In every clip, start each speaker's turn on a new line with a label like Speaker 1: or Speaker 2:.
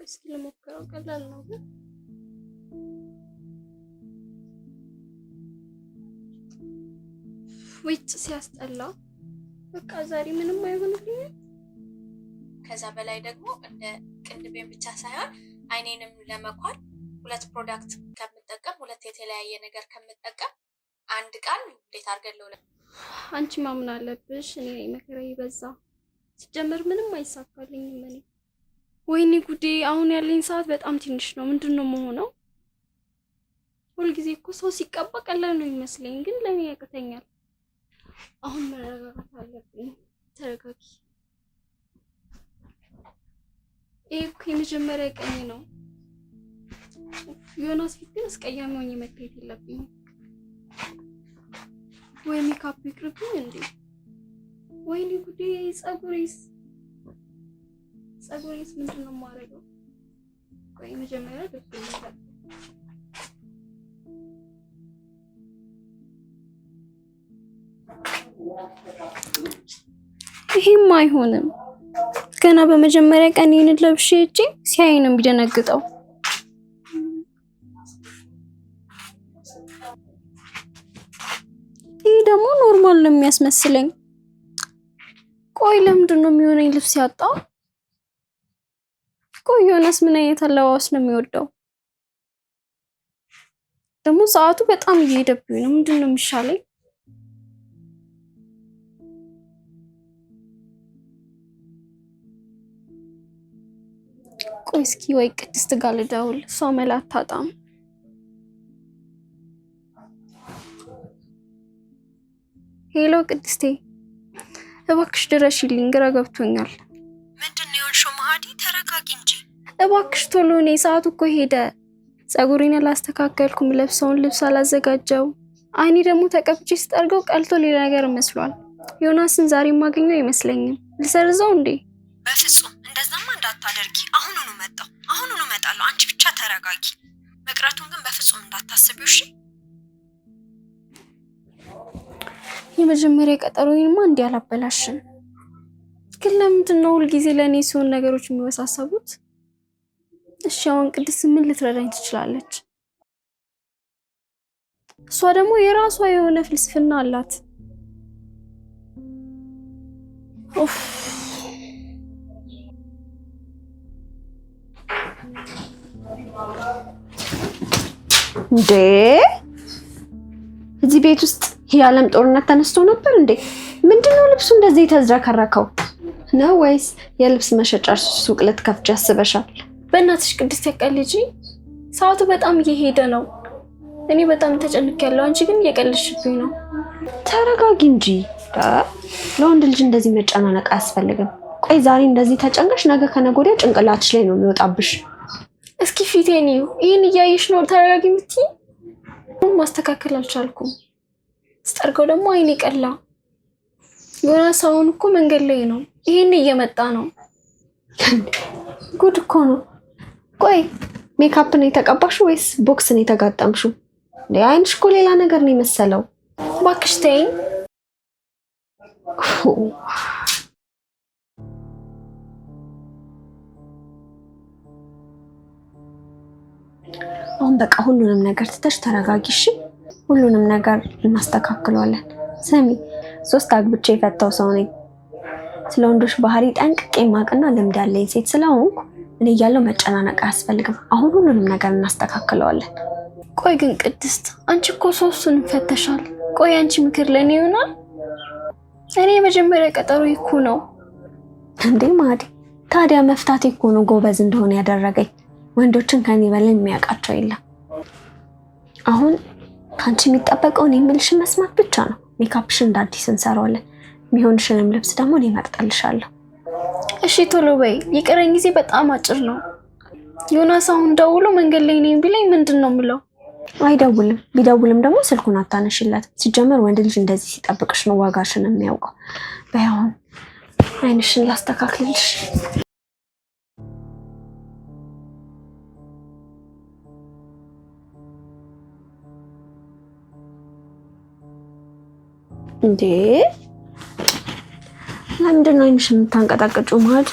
Speaker 1: እስኪ ልሞክረው። ቀላል ነው ግን ወይት ሲያስጠላ። በቃ ዛሬ ምንም አይሆንልኝም።
Speaker 2: ከዛ በላይ ደግሞ እንደ ቅንድቤን ብቻ ሳይሆን አይኔንም ለመኳል ሁለት ፕሮዳክት ከምጠቀም ሁለት የተለያየ ነገር ከምጠቀም አንድ ቃል እንዴት አድርገለው
Speaker 1: አንቺ ማምን አለብሽ። እኔ መከራዬ በዛ። ሲጀመር ምንም አይሳካልኝም እኔ። ወይኔ ጉዴ! አሁን ያለኝ ሰዓት በጣም ትንሽ ነው። ምንድነው መሆነው? ሁልጊዜ እኮ ሰው ሲቀባ ቀላል ነው ይመስለኝ፣ ግን ለኔ ያቅተኛል። አሁን መረጋጋት አለብኝ። ተረጋጊ። ይሄ እኮ የመጀመሪያ ቀኔ ነው። ዮናስ ፊት ግን አስቀያሚ ሆኜ መታየት የለብኝም። ወይ ሜካፕ ይቅርብኝ እንዴ! ወይኔ ጉዴ! ጸጉሬስ ምንድነው የማደርገው? ቆይ መጀመሪያ ልብስ ይሄም አይሆንም። ገና በመጀመሪያ ቀን ይሄን ለብሼ እጪ ሲያይ ነው የሚደነግጠው። ይሄ ደግሞ ኖርማል ነው የሚያስመስለኝ። ቆይ ለምንድን ነው የሚሆነኝ ልብስ ያጣው? ቆይ ዮናስ ምን አይነት አለባበስ ነው የሚወደው? ደግሞ ሰዓቱ በጣም እየሄደብኝ ነው። ምንድን ነው የሚሻለኝ? ቆይ እስኪ ወይ ቅድስት ጋር ልደውል። እሷ መላ አታጣም። ሄሎ ቅድስቴ፣ እባክሽ ድረሽልኝ፣ ግራ ገብቶኛል።
Speaker 3: ምንድነው የሆንሽው ማህዲ? ተረጋጊ እንጂ
Speaker 1: እባክሽ ቶሎ ነይ፣ ሰዓቱ እኮ ሄደ። ጸጉሬን አላስተካከልኩም፣ ለብሰውን ልብስ አላዘጋጀው። አይኔ ደግሞ ተቀብቼ ስጠርገው ቀልቶ ሌላ ነገር መስሏል። ዮናስን ዛሬ ማገኘው አይመስለኝም። ልሰርዘው እንዴ?
Speaker 3: በፍጹም እንደዛማ እንዳታደርጊ። አሁኑኑ እመጣለሁ። አንቺ ብቻ ተረጋጊ። መቅረቱን ግን በፍጹም እንዳታስቢው እሺ?
Speaker 1: የመጀመሪያ ቀጠሮዬንማ እንዲህ አላበላሽም። ግን ለምንድን ነው ሁልጊዜ ለእኔ ሲሆን ነገሮች የሚወሳሰቡት? እሺ አሁን ቅድስት ምን ልትረዳኝ ትችላለች? እሷ ደግሞ የራሷ የሆነ ፍልስፍና አላት። ኦፍ
Speaker 4: እንዴ! እዚህ ቤት ውስጥ የዓለም ጦርነት ተነስቶ ነበር እንዴ? ምንድነው ልብሱ እንደዚህ ተዝረከረከው ነው? ወይስ የልብስ መሸጫ ሱቅ ልትከፍቺ አስበሻል?
Speaker 1: በእናትሽ ቅድስት ያቀልጂ። ሰዓቱ በጣም እየሄደ ነው። እኔ በጣም ተጨንቄያለሁ። አንቺ ግን እየቀለድሽብኝ ነው።
Speaker 4: ተረጋጊ እንጂ። ለወንድ ልጅ እንደዚህ መጨናነቅ አያስፈልግም። ቆይ ዛሬ እንደዚህ ተጨንቀሽ ነገ ከነገ ወዲያ ጭንቅላትሽ ላይ ነው የሚወጣብሽ።
Speaker 1: እስኪ ፊቴን እዩ። ይሄን እያየሽ ነው ተረጋጊ የምትይ? ማስተካከል አልቻልኩም። ስጠርገው ደግሞ አይኔ ቀላ። ዮናስ አሁን እኮ መንገድ ላይ ነው። ይሄን እየመጣ ነው።
Speaker 4: ጉድ እኮ ነው። ቆይ ሜካፕ ነው የተቀባሽው ወይስ ቦክስ ነው የተጋጠምሽው? አይንሽ እኮ ሌላ ነገር ነው የመሰለው።
Speaker 1: እባክሽ ተይኝ።
Speaker 4: አሁን በቃ ሁሉንም ነገር ትተሽ ተረጋጊሽ። ሁሉንም ነገር እናስተካክለዋለን። ስሚ፣ 3 አግብቼ የፈታው ሰው ነኝ። ስለ ወንዶች ባህሪ ጠንቅቄ ማቅና ልምድ ያለኝ ሴት ስለሆንኩ እኔ እያለሁ መጨናነቅ አያስፈልግም። አሁን ሁሉንም ነገር እናስተካክለዋለን።
Speaker 1: ቆይ ግን ቅድስት፣ አንቺ እኮ 3ቱንም ፈተሻል። ቆይ አንቺ ምክር ለኔ ይሆናል? እኔ የመጀመሪያ ቀጠሮ እኮ ነው
Speaker 4: እንዴ ማዲ። ታዲያ መፍታት እኮ ነው ጎበዝ እንደሆነ ያደረገኝ። ወንዶችን ከኔ በላይ የሚያውቃቸው የለም። አሁን ካንቺ የሚጠበቀው እኔ የምልሽን መስማት ብቻ ነው። ሜካፕሽን እንዳዲስ እንሰራዋለን። የሚሆንሽንም ልብስ ደግሞ እኔ እመርጥልሻለሁ።
Speaker 1: እሺ ቶሎ በይ፣ የቀረኝ ጊዜ በጣም አጭር ነው። ዮናስ አሁን ደውሎ መንገድ ላይ ነኝ ቢለኝ ምንድን ነው የምለው?
Speaker 4: አይደውልም። ቢደውልም ደግሞ ስልኩን አታነሽለት። ሲጀመር ወንድ ልጅ እንደዚህ ሲጠብቅሽ ነው ዋጋሽን የሚያውቀው። በይ አሁን አይንሽን ላስተካክልልሽ። እንዴ ለምንድን ነው አይንሽን የምታንቀጣቅጪው? ማድ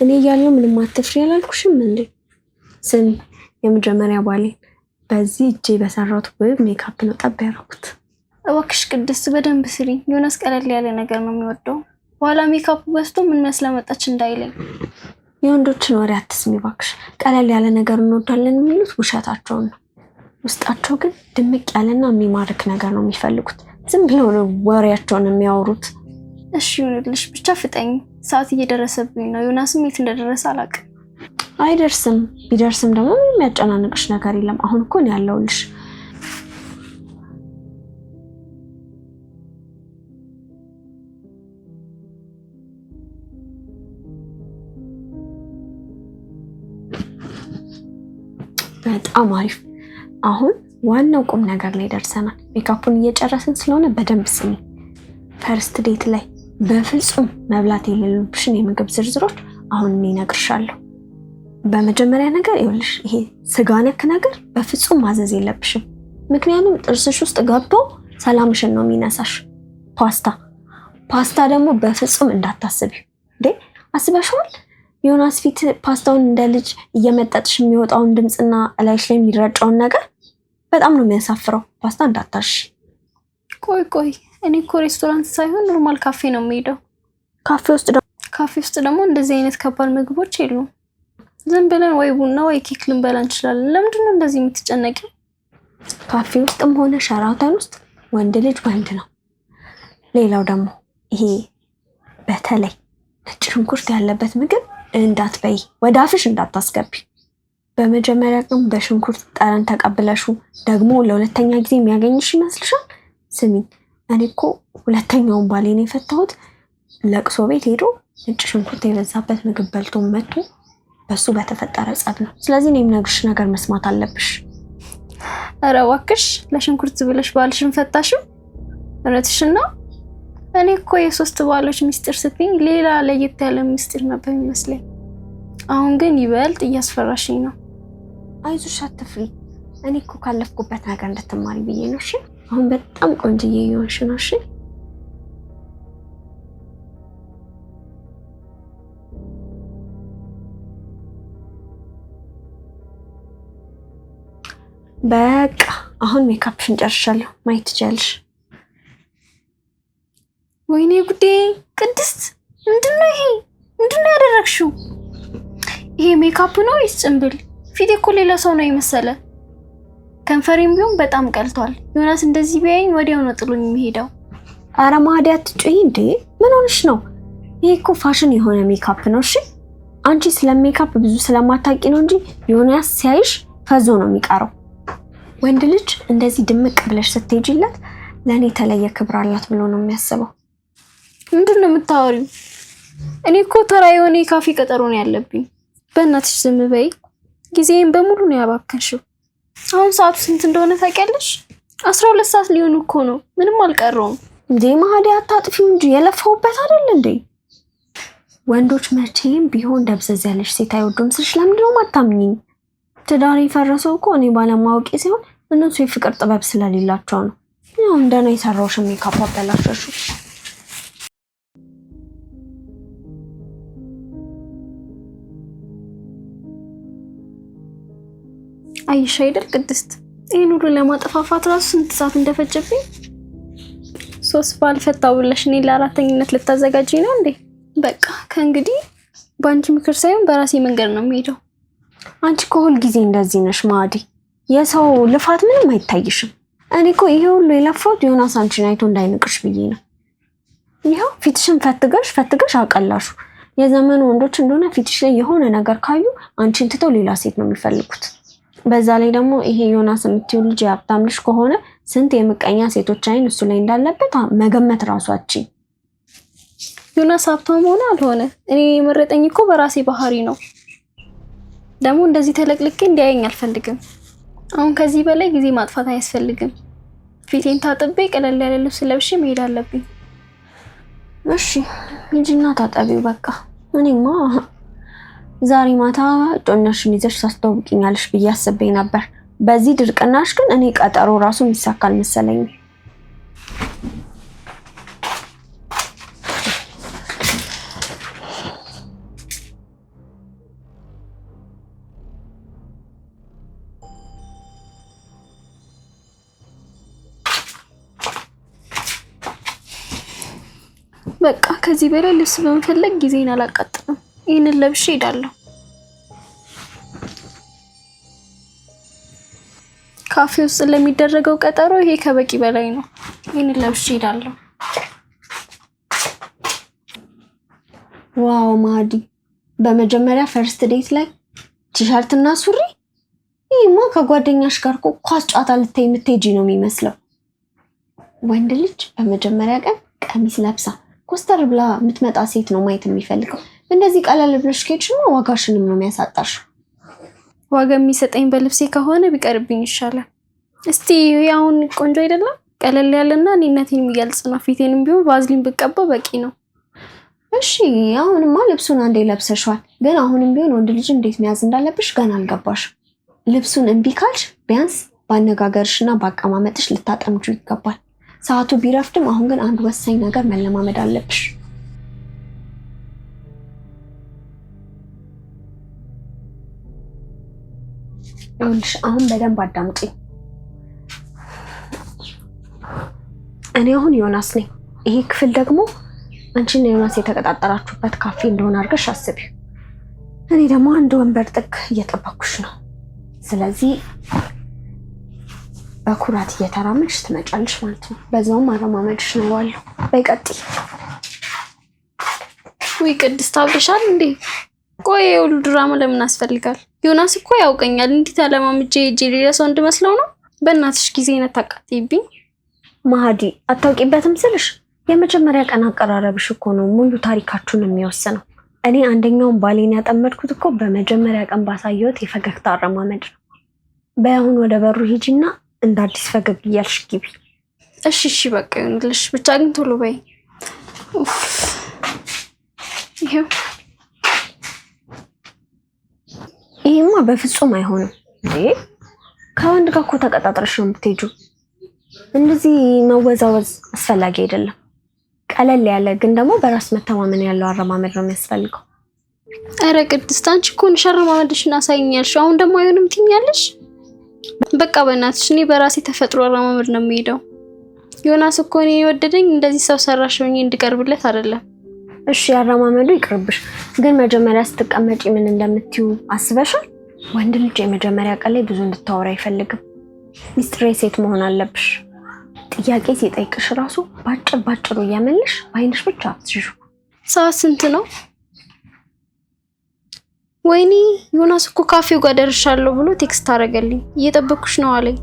Speaker 4: እኔ እያለሁ ምንም አትፍሪ ያላልኩሽም እንዴ? ስሚ የመጀመሪያ ባሌን በዚህ እጄ በሰራሁት ውብ ሜካፕ ነው ጠብ ያደረኩት።
Speaker 1: እባክሽ ቅድስት በደንብ ስሪ። ዮናስ ቀለል ያለ ነገር ነው የሚወደው። በኋላ ሜካፑ በስቶ ምን መስለመጣች እንዳይለኝ።
Speaker 4: የወንዶችን ወሬ አትስሚ እባክሽ። ቀለል ያለ ነገር እንወዳለን የሚሉት ውሸታቸውን ነው። ውስጣቸው ግን ድምቅ ያለና የሚማርክ ነገር ነው የሚፈልጉት። ዝም ብለው ነው ወሬያቸውን የሚያወሩት።
Speaker 1: እሺ ይሁንልሽ፣ ብቻ ፍጠኝ፣ ሰዓት እየደረሰብኝ ነው። ዮናስም የት እንደደረሰ አላውቅም።
Speaker 4: አይደርስም። ቢደርስም ደግሞ ምንም የሚያጨናንቅሽ ነገር የለም። አሁን እኮ ነው ያለውልሽ። በጣም አሪፍ። አሁን ዋናው ቁም ነገር ላይ ደርሰናል። ሜካፑን እየጨረስን ስለሆነ በደንብ ስሚ። ፈርስት ዴት ላይ በፍጹም መብላት የሌሉብሽን የምግብ ዝርዝሮች አሁን እኔ እነግርሻለሁ። በመጀመሪያ ነገር ይኸውልሽ፣ ይሄ ስጋ ነክ ነገር በፍጹም ማዘዝ የለብሽም። ምክንያቱም ጥርስሽ ውስጥ ገብቶ ሰላምሽን ነው የሚነሳሽ። ፓስታ ደግሞ በፍጹም እንዳታስቢ። እንዴ አስበሽዋል? ዮናስ ፊት ፓስታውን እንደ ልጅ እየመጠጥሽ የሚወጣውን ድምፅና እላይሽ ላይ የሚረጨውን ነገር በጣም ነው የሚያሳፍረው። ፓስታ እንዳታሽ።
Speaker 1: ቆይ እኔ እኮ ሬስቶራንት ሳይሆን ኖርማል ካፌ ነው የምሄደው። ካፌ ውስጥ ደግሞ እንደዚህ አይነት ከባድ ምግቦች የሉም። ዝም ብለን ወይ ቡና ወይ ኬክ ልንበላ እንችላለን። ለምንድን ነው እንደዚህ የምትጨነቂው?
Speaker 4: ካፌ ውስጥም ሆነ ሸራተን ውስጥ ወንድ ልጅ ወንድ ነው። ሌላው ደግሞ ይሄ በተለይ ነጭ ሽንኩርት ያለበት ምግብ እንዳትበይ፣ ወደ አፍሽ እንዳታስገቢ። በመጀመሪያ ቀን በሽንኩርት ጠረን ተቀብለሹ ደግሞ ለሁለተኛ ጊዜ የሚያገኝሽ ይመስልሻል? ስሚኝ፣ እኔ እኮ ሁለተኛውን ባሌን የፈታሁት ለቅሶ ቤት ሄዶ ነጭ ሽንኩርት የበዛበት ምግብ በልቶ መጥቶ በሱ በተፈጠረ ጸብ ነው። ስለዚህ እኔ የምነግርሽ ነገር መስማት አለብሽ።
Speaker 1: ኧረ እባክሽ ለሽንኩርት ብለሽ ባልሽን ፈታሽው? እውነትሽን ነው? እኔ እኮ የሶስት ባሎች ሚስጥር ስትይኝ ሌላ ለየት ያለ ሚስጥር ነበር የሚመስለኝ። አሁን ግን ይበልጥ እያስፈራሽኝ ነው።
Speaker 4: አይዞሽ አትፍሪ። እኔ እኮ ካለፍኩበት ነገር እንድትማሪ ብዬ ነው። እሺ አሁን በጣም ቆንጅዬ እየሆንሽ ነው። እሺ በቃ አሁን ሜካፕሽን ጨርሻለሁ። ማየት ትችያለሽ።
Speaker 1: ወይኔ ጉዴ! ቅድስት ምንድነው ይሄ? ምንድነው ያደረግሽው? ይሄ ሜካፕ ነው ወይስ ጭንብል? ፊቴ እኮ ሌላ ሰው ነው የመሰለ። ከንፈሬም ቢሆን በጣም ቀልቷል። ዮናስ እንደዚህ ቢያይኝ ወዲያው ነው ጥሎኝ የሚሄደው።
Speaker 4: ኧረ ማዲ አትጩይ እንዴ! ምን ሆነሽ ነው? ይሄ እኮ ፋሽን የሆነ ሜካፕ ነው። እሺ አንቺ ስለ ሜካፕ ብዙ ስለማታውቂ ነው እንጂ ዮናስ ሲያይሽ ፈዞ ነው የሚቀረው። ወንድ ልጅ እንደዚህ ድምቅ ብለሽ ስትሄጂለት ለእኔ የተለየ ክብር አላት ብሎ ነው የሚያስበው።
Speaker 1: ምንድን ነው የምታወሪው? እኔ እኮ ተራ የሆነ የካፌ ቀጠሮ ነው ያለብኝ። በእናትሽ ዝም በይ። ጊዜዬን በሙሉ ነው ያባከንሽው። አሁን ሰዓቱ ስንት እንደሆነ ታውቂያለሽ? 12 ሰዓት ሊሆን እኮ ነው። ምንም አልቀረውም።
Speaker 4: እንዴ ማዲ አታጥፊው እንጂ የለፋውበት አይደል እንዴ? ወንዶች መቼም ቢሆን ደብዘዝ ያለሽ ሴት አይወዱም ስልሽ ለምንድን ነው የማታምኚኝ? ትዳር የፈረሰው እኮ እኔ ባለማወቄ ሲሆን እነሱ የፍቅር ጥበብ ስለሌላቸው ነው። ያው እንደኔ የሰራውሽ ሜካፕ አበላሸሹ።
Speaker 1: አይሽ አይደል ቅድስት፣ ይሄን ሁሉ ለማጠፋፋት ራሱ ስንት ሰዓት እንደፈጀብኝ። 3 ባል ፈታው ብለሽ እኔ ለአራተኝነት ልታዘጋጂ ነው እንዴ? በቃ ከእንግዲህ በአንቺ ምክር ሳይሆን በራሴ መንገድ ነው የምሄደው።
Speaker 4: አንቺ እኮ ሁል ጊዜ እንደዚህ ነሽ ማዲ። የሰው ልፋት ምንም አይታይሽም። እኔ እኮ ይሄ ሁሉ የለፋሁት ዮናስ አንቺን አይቶ እንዳይንቅሽ ብዬ ነው። ይኸው ፊትሽን ፈትገሽ አቀላሹ። የዘመኑ ወንዶች እንደሆነ ፊትሽ ላይ የሆነ ነገር ካዩ አንቺን ትተው ሌላ ሴት ነው የሚፈልጉት። በዛ ላይ ደግሞ ይሄ ዮናስ የምትይው ልጅ የሀብታም ልጅ ከሆነ ስንት የምቀኛ ሴቶች አይን እሱ ላይ እንዳለበት መገመት ራሷችን።
Speaker 1: ዮናስ ሀብታም ሆነ አልሆነ እኔ የመረጠኝ እኮ በራሴ ባህሪ ነው። ደግሞ እንደዚህ ተለቅልቄ እንዲያየኝ አልፈልግም። አሁን ከዚህ በላይ ጊዜ ማጥፋት አያስፈልግም። ፊቴን ታጥቤ ቀለል ያለ ልብስ ለብሼ መሄድ አለብኝ።
Speaker 4: እሺ ልጅና ታጠቢው በቃ። እኔማ ዛሬ ማታ ጮኛሽን ይዘሽ ታስተዋውቂኛለሽ ብዬ አስቤ ነበር። በዚህ ድርቅናሽ ግን እኔ ቀጠሮ ራሱ የሚሳካል መሰለኝ።
Speaker 1: በቃ ከዚህ በላይ ልብስ በመፈለግ ጊዜን አላቃጥልም። ይሄንን ለብሼ ሄዳለሁ። ካፌ ውስጥ ለሚደረገው ቀጠሮ ይሄ ከበቂ በላይ ነው። ይሄንን ለብሼ ሄዳለሁ።
Speaker 4: ዋው ማዲ፣ በመጀመሪያ ፈርስት ዴት ላይ ቲሸርት እና ሱሪ? ይሄማ ከጓደኛሽ ጋር ኳስ ጨዋታ ልታይ የምትሄጂ ነው የሚመስለው። ወንድ ልጅ በመጀመሪያ ቀን ቀሚስ ለብሳ ኮስተር ብላ የምትመጣ ሴት ነው ማየት የሚፈልገው። እንደዚህ ቀለል ብለሽ ከሄድሽማ ዋጋሽንም ነው የሚያሳጣሽ።
Speaker 1: ዋጋ የሚሰጠኝ በልብሴ ከሆነ ቢቀርብኝ ይሻላል። እስቲ አሁን ቆንጆ አይደለም? ቀለል ያለና እኔነቴን የሚገልጽ ነው። ፊቴንም ቢሆን ቫዝሊን ብቀባ በቂ ነው።
Speaker 4: እሺ አሁንማ ልብሱን አንዴ ለብሰሽዋል፣ ግን አሁንም ቢሆን ወንድ ልጅ እንዴት መያዝ እንዳለብሽ ገና አልገባሽ። ልብሱን እምቢ ካልሽ ቢያንስ ባነጋገርሽና ባቀማመጥሽ ልታጠምጁ ይገባል። ሰዓቱ ቢረፍድም አሁን ግን አንድ ወሳኝ ነገር መለማመድ አለብሽ። ይኸውልሽ አሁን በደንብ አዳምጪኝ። እኔ አሁን ዮናስ ነኝ። ይሄ ክፍል ደግሞ አንቺና ዮናስ የተቀጣጠራችሁበት ካፌ እንደሆነ አድርገሽ አስቢው። እኔ ደግሞ አንድ ወንበር ጥግ እየጠበኩሽ ነው። ስለዚህ በኩራት እየተራመድሽ ትመጫለሽ ማለት ነው። በዛውም አረማመድሽ ነው ያለው። በይ ቀጥይ።
Speaker 1: ወይ ቅድስት አብረሻል እንዴ? ቆይ የሁሉ ድራማ ለምን አስፈልጋል? ዮናስ እኮ ያውቀኛል። እንዴት አለማምጄ ሌላ ሰው እንድመስለው ነው? በእናትሽ ጊዜን አታቃጥይብኝ።
Speaker 4: ማዲ አታውቂበትም ስልሽ የመጀመሪያ ቀን አቀራረብሽ እኮ ነው ሙሉ ታሪካችሁን የሚወስነው። እኔ አንደኛውን ባሌን ያጠመድኩት እኮ በመጀመሪያ ቀን ባሳየሁት የፈገግታ አረማመድ ነው። በአሁን ወደ በሩ ሂጂና እንደ አዲስ ፈገግ እያልሽ ግቢ።
Speaker 1: እሺ በቃ ይሁንልሽ። ብቻ ግን ቶሎ በይ። ይሄው
Speaker 4: ይሄማ በፍጹም አይሆንም እንዴ! ከወንድ ጋር እኮ ተቀጣጥረሽ ነው የምትሄጂው። እንደዚህ መወዛወዝ አስፈላጊ አይደለም። ቀለል ያለ ግን ደግሞ በራስ መተማመን ያለው አረማመድ ነው የሚያስፈልገው።
Speaker 1: አረ ቅድስት አንቺ እኮ ነሽ አረማመድሽን አሳይኛለሽ። አሁን ደግሞ አይሆንም ትይኛለሽ። በቃ በእናትሽ እኔ በራሴ ተፈጥሮ አረማመድ ነው የሚሄደው። ዮናስ እኮ እኔ የወደደኝ እንደዚህ ሰው ሰራሽ ሆኜ እንድቀርብለት አይደለም።
Speaker 4: እሺ አረማመዱ ይቅርብሽ፣ ግን መጀመሪያ ስትቀመጪ ምን እንደምትዩ አስበሻል? ወንድ ልጅ የመጀመሪያ ቀን ላይ ብዙ እንድታወራ አይፈልግም። ሚስትሬ ሴት መሆን አለብሽ። ጥያቄ ሲጠይቅሽ ራሱ ባጭሩ እያመልሽ በአይንሽ ብቻ አትሽሹ።
Speaker 1: ሰዓት ስንት ነው? ወይኔ ዮናስ እኮ ካፌው ጋር ደርሻለሁ ብሎ ቴክስት አደረገልኝ። እየጠበኩሽ ነው አለኝ።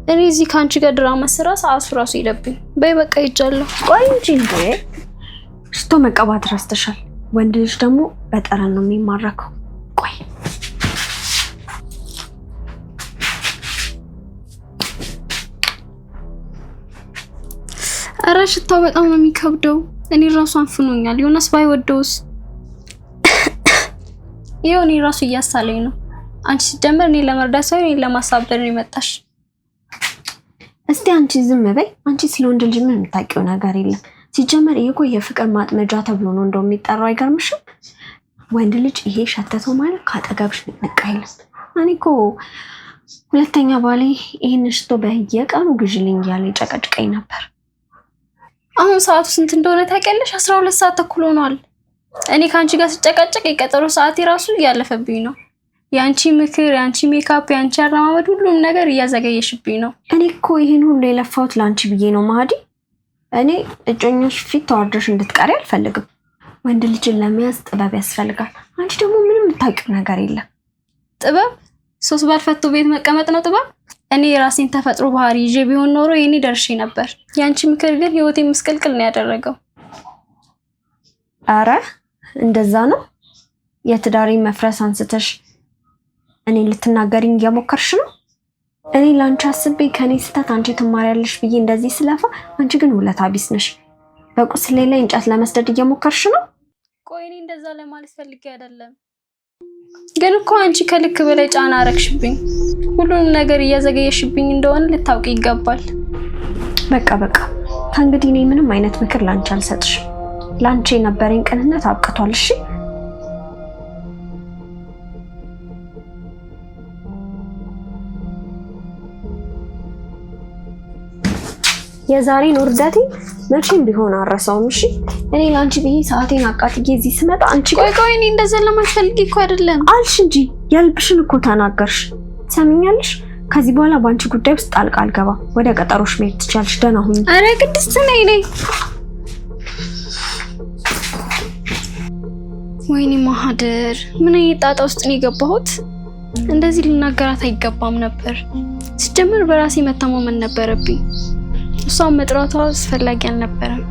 Speaker 1: እኔ እዚህ ከአንቺ ጋር ድራማ ስራ ሰዓቱ ራሱ ይለብኝ። በይ በቃ ሄጃለሁ።
Speaker 4: ቆይ እንጂ እንዴ ሽቶ መቀባት ረስተሻል። ወንድ ልጅ ደግሞ በጠረን ነው የሚማረከው። ቆይ
Speaker 1: አረ ሽታው በጣም ነው የሚከብደው። እኔ ራሱ አንፍኖኛል። ዮናስ ባይወደውስ? ይኸው እኔ ራሱ እያሳለኝ ነው። አንቺ ሲጀመር እኔ ለመርዳት ሳይሆን እኔ ለማሳበር ነው የመጣሽ።
Speaker 4: እስቲ አንቺ ዝም በይ። አንቺ ስለ ወንድ ልጅ ምን የምታውቂው ነገር የለም። ሲጀመር ይሄ እኮ የፍቅር ማጥመጃ ተብሎ ነው እንደው የሚጠራው። አይገርምሽም? ወንድ ልጅ ይሄ ሸተተው ማለት ካጠገብሽ ንቅ አይልም። እኔ እኮ ሁለተኛ ባሌ ይሄን ሽቶ በየቀኑ ግዢልኝ እያለ ይጨቀጭቀኝ ነበር።
Speaker 1: አሁን ሰዓቱ ስንት እንደሆነ ታውቂያለሽ? 12 ሰዓት ተኩል ሆኗል። እኔ ካንቺ ጋር ስጨቃጨቅ የቀጠሮ ሰዓት ራሱ እያለፈብኝ ነው። ያንቺ ምክር፣ ያንቺ ሜካፕ፣ ያንቺ አረማመድ ሁሉም ነገር እያዘገየሽብኝ ነው።
Speaker 4: እኔ እኮ ይሄን ሁሉ የለፋሁት ላንቺ ብዬ ነው ማዲ። እኔ እጮኞች ፊት ተዋርደሽ እንድትቀሪ አልፈልግም። ወንድ ልጅን ለመያዝ ጥበብ ያስፈልጋል። አንቺ ደግሞ ምንም የምታውቂው ነገር የለም።
Speaker 1: ጥበብ? ሶስት ባልፈቶ ቤት መቀመጥ ነው ጥበብ? እኔ የራሴን ተፈጥሮ ባህሪ ይዤ ቢሆን ኖሮ የኔ ደርሼ ነበር። ያንቺ ምክር ግን ህይወቴን ምስቅልቅል ነው ያደረገው።
Speaker 4: አረ እንደዛ ነው? የትዳሪ መፍረስ አንስተሽ እኔ ልትናገሪኝ እየሞከርሽ ነው? እኔ ላንቺ አስቤ ከኔ ስህተት አንቺ ትማሪያለሽ ብዬ እንደዚህ ስለፋ፣ አንቺ ግን ውለታ ቢስ ነሽ። በቁስሌ ላይ እንጨት ለመስደድ እየሞከርሽ ነው።
Speaker 1: ቆይ እኔ እንደዛ ለማለት ፈልጌ አይደለም፣ ግን እኮ አንቺ ከልክ በላይ ጫና አረግሽብኝ። ሁሉንም ነገር እያዘገየሽብኝ እንደሆነ ልታውቂ ይገባል።
Speaker 4: በቃ ከእንግዲህ እኔ ምንም አይነት ምክር ላንቺ አልሰጥሽም። ላንቺ የነበረኝ ቅንነት አብቅቷል። እሺ የዛሬን ውርደቴ መቼም ቢሆን አረሳውም። እሺ እኔ ላንቺ ብዬ ሰዓቴን አቃጥዬ እዚህ ስመጣ አንቺ
Speaker 1: ቆይ እኔ እንደዛ ለማትፈልጊ እኮ አይደለም
Speaker 4: አልሽ እንጂ የልብሽን እኮ ተናገርሽ። ሰምኛለሽ? ከዚህ በኋላ ባንቺ ጉዳይ ውስጥ ጣልቃ አልገባም። ወደ ቀጠሮሽ መሄድ ትችያለሽ። ደህና ሁኚ።
Speaker 1: አረ ቅድስት ነይ። ወይኔ ማህደር ምን አይነት ጣጣ ውስጥ ነው የገባሁት? እንደዚህ ልናገራት አይገባም ነበር። ሲጀምር በራሴ መተማመን ነበረብኝ። እሷን መጥራቷ አስፈላጊ አልነበረም።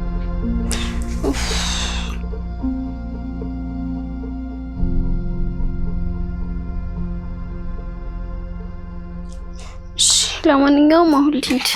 Speaker 1: ለማንኛውም አሁን ልሂድ።